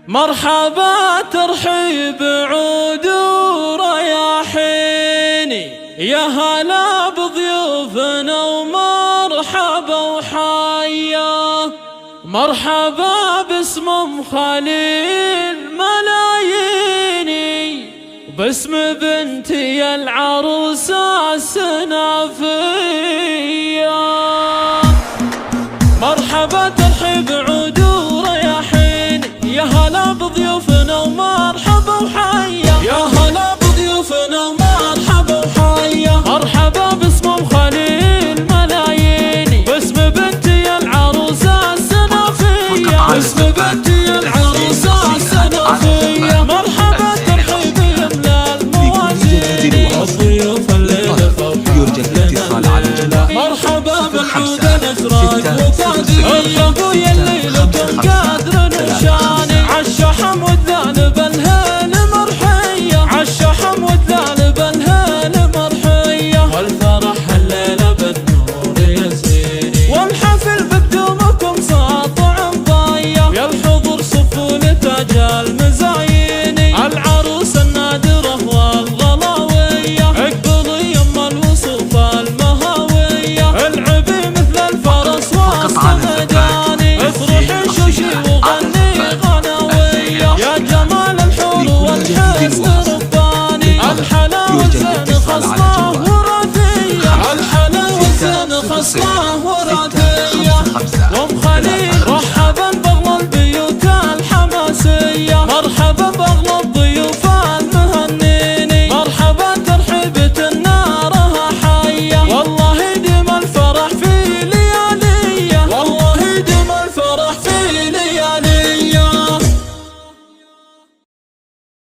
مرحبا ترحيب عود ورياحيني، يا هلا بضيوفنا ومرحبا وحيا. مرحبا باسم خليل ملاييني، وباسم بنتي العروسة السنافية. مرحبا ترحيب عود ورياحيني، يا هلا بضيوفنا ومرحبا وحيا. يا هلا بضيوفنا ومرحبا وحيا. مرحبا باسم خليل ملاييني، باسم بنتي العروسة السنافية. باسم بنتي العروسة السنافية. مرحبا ترحيب يملى الموازين، الضيوف الليلة فرحة. مرحبا بالعود الازرق وقادرين، اشربوا يا الليلكم قادر نشاني. عالشحم والذانب الهيل مرحية، عالشحم والذانب الهيل مرحية. والفرح الليلة بالنور يزيني، والحفل بدومكم ساطع مضية. يا الحضور صفوا لتاج